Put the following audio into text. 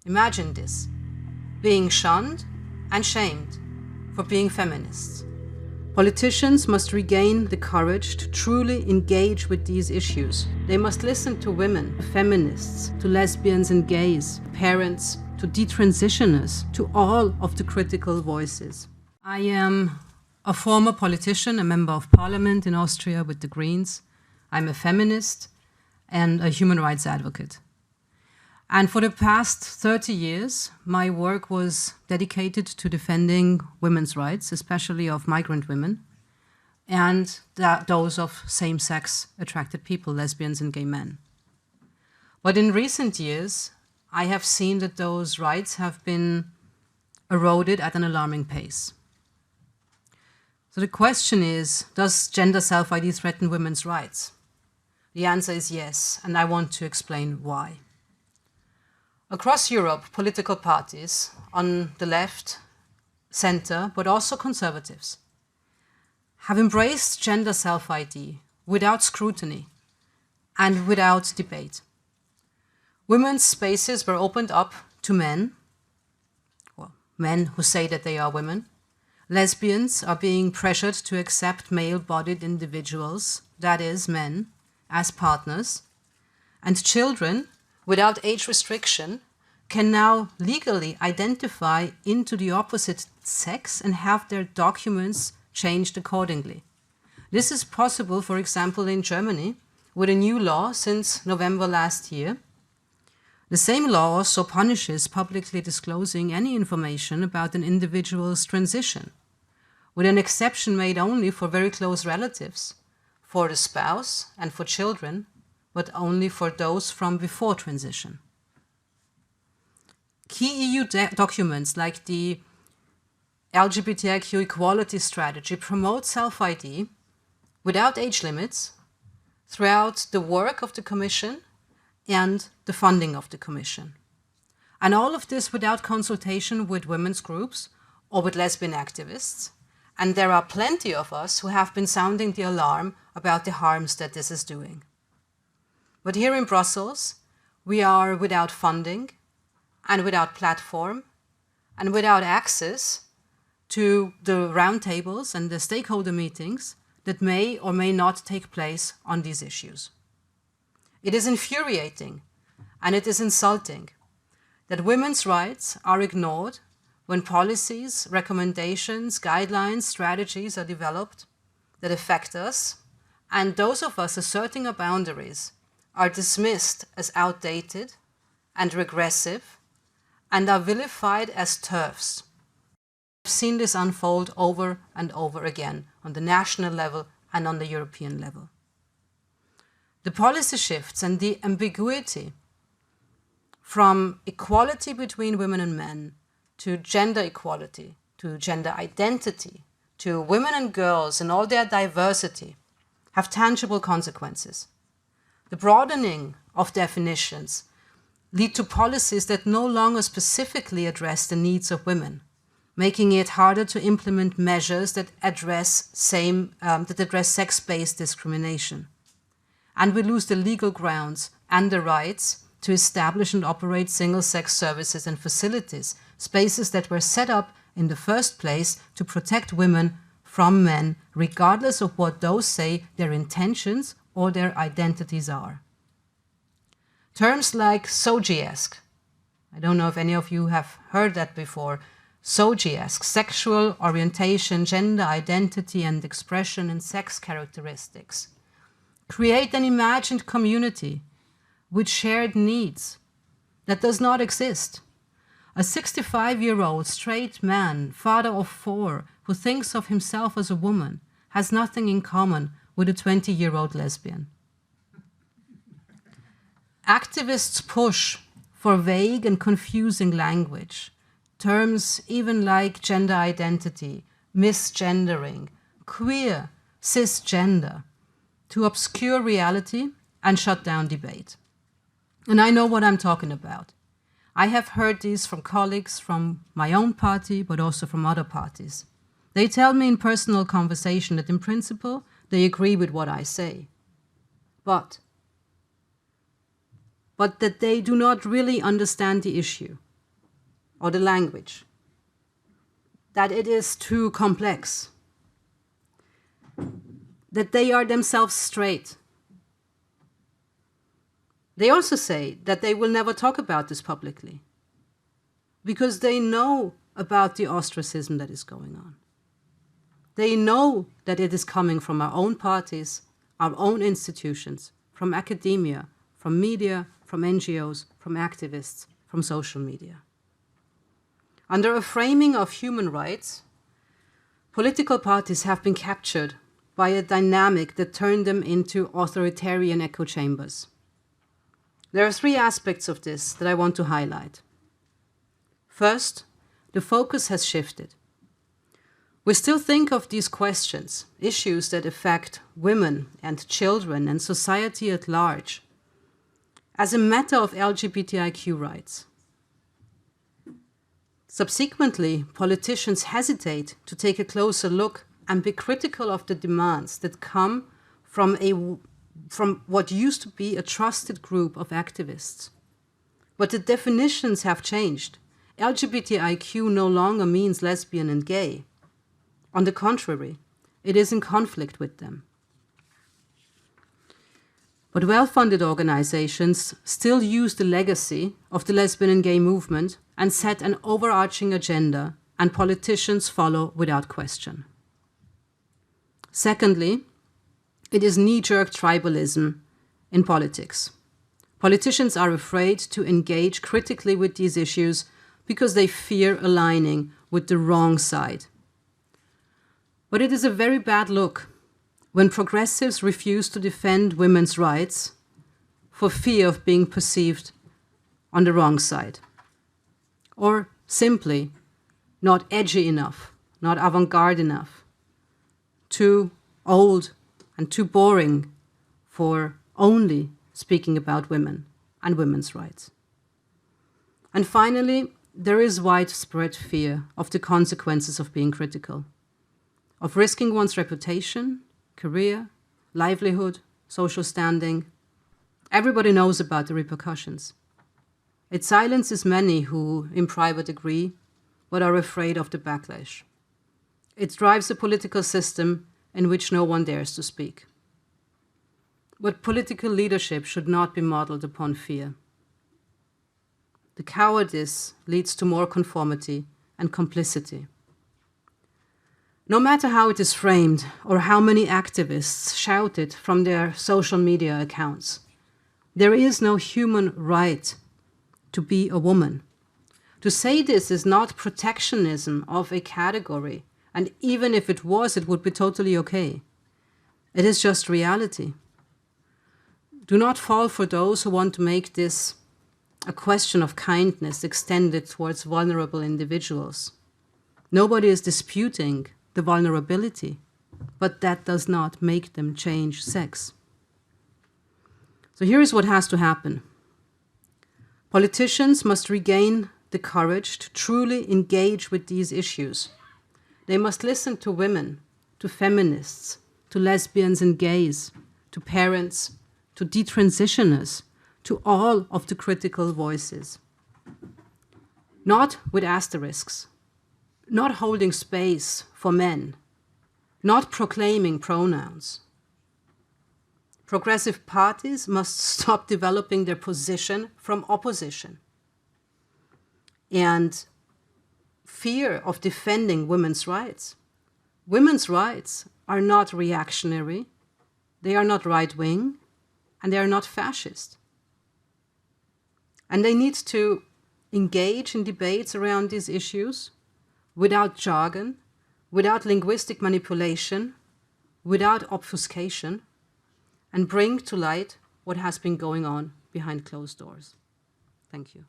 Imagine this, being shunned and shamed for being feminists. Politicians must regain the courage to truly engage with these issues. They must listen to women, feminists, to lesbians and gays, parents, to detransitioners, to all of the critical voices. I am a former politician, a member of parliament in Austria with the Greens. I'm a feminist and a human rights advocate. And for the past 30 years, my work was dedicated to defending women's rights, especially of migrant women, and those of same-sex attracted people, lesbians and gay men. But in recent years, I have seen that those rights have been eroded at an alarming pace. So the question is, does gender self-ID threaten women's rights? The answer is yes, and I want to explain why. Across Europe, political parties on the left, center, but also conservatives, have embraced gender self-ID without scrutiny and without debate. Women's spaces were opened up to men, well, men who say that they are women. Lesbians are being pressured to accept male-bodied individuals, that is, men, as partners, and children without age restriction can now legally identify into the opposite sex and have their documents changed accordingly. This is possible, for example, in Germany, with a new law since November last year. The same law also punishes publicly disclosing any information about an individual's transition, with an exception made only for very close relatives, for the spouse and for children, but only for those from before transition. Key EU documents like the LGBTIQ equality strategy promote self-ID without age limits throughout the work of the Commission and the funding of the Commission. And all of this without consultation with women's groups or with lesbian activists. And there are plenty of us who have been sounding the alarm about the harms that this is doing. But here in Brussels, we are without funding and without platform and without access to the roundtables and the stakeholder meetings that may or may not take place on these issues. It is infuriating and it is insulting that women's rights are ignored when policies, recommendations, guidelines, strategies are developed that affect us, and those of us asserting our boundaries are dismissed as outdated and regressive and are vilified as TERFs. I've seen this unfold over and over again on the national level and on the European level. The policy shifts and the ambiguity from equality between women and men to gender equality, to gender identity, to women and girls and all their diversity have tangible consequences. The broadening of definitions lead to policies that no longer specifically address the needs of women, making it harder to implement measures that address sex-based discrimination. And we lose the legal grounds and the rights to establish and operate single-sex services and facilities, spaces that were set up in the first place to protect women from men, regardless of what those say their intentions or their identities are. Terms like SOGIESC, I don't know if any of you have heard that before, SOGIESC, sexual orientation, gender identity and expression and sex characteristics, create an imagined community with shared needs that does not exist. A 65-year-old straight man, father of 4, who thinks of himself as a woman, has nothing in common with a 20-year-old lesbian. Activists push for vague and confusing language, terms even like gender identity, misgendering, queer, cisgender, to obscure reality and shut down debate. And I know what I'm talking about. I have heard these from colleagues from my own party, but also from other parties. They tell me in personal conversation that in principle, they agree with what I say. But that they do not really understand the issue. or the language, that it is too complex, that they are themselves straight. They also say that they will never talk about this publicly because they know about the ostracism that is going on. They know that it is coming from our own parties, our own institutions, from academia, from media, from NGOs, from activists, from social media. Under a framing of human rights, political parties have been captured by a dynamic that turned them into authoritarian echo chambers. There are three aspects of this that I want to highlight. First, the focus has shifted. We still think of these questions, issues that affect women and children and society at large, as a matter of LGBTIQ rights. Subsequently, politicians hesitate to take a closer look and be critical of the demands that come from what used to be a trusted group of activists. But the definitions have changed. LGBTIQ no longer means lesbian and gay. On the contrary, it is in conflict with them. But well-funded organizations still use the legacy of the lesbian and gay movement and set an overarching agenda, and politicians follow without question. Secondly, it is knee-jerk tribalism in politics. Politicians are afraid to engage critically with these issues because they fear aligning with the wrong side. But it is a very bad look when progressives refuse to defend women's rights for fear of being perceived on the wrong side, or simply not edgy enough, not avant-garde enough, too old and too boring for only speaking about women and women's rights. And finally, there is widespread fear of the consequences of being critical, of risking one's reputation, career, livelihood, social standing. Everybody knows about the repercussions. It silences many who, in private, agree, but are afraid of the backlash. It drives a political system in which no one dares to speak. But political leadership should not be modeled upon fear. The cowardice leads to more conformity and complicity. No matter how it is framed or how many activists shout it from their social media accounts, there is no human right to be a woman. To say this is not protectionism of a category, and even if it was, it would be totally okay. It is just reality. Do not fall for those who want to make this a question of kindness extended towards vulnerable individuals. Nobody is disputing the vulnerability, but that does not make them change sex. So here is what has to happen. Politicians must regain the courage to truly engage with these issues. They must listen to women, to feminists, to lesbians and gays, to parents, to detransitioners, to all of the critical voices. Not with asterisks, not holding space for men, not proclaiming pronouns. Progressive parties must stop developing their position from opposition. And fear of defending women's rights. Women's rights are not reactionary, they are not right-wing, and they are not fascist. And they need to engage in debates around these issues without jargon, without linguistic manipulation, without obfuscation, and bring to light what has been going on behind closed doors. Thank you.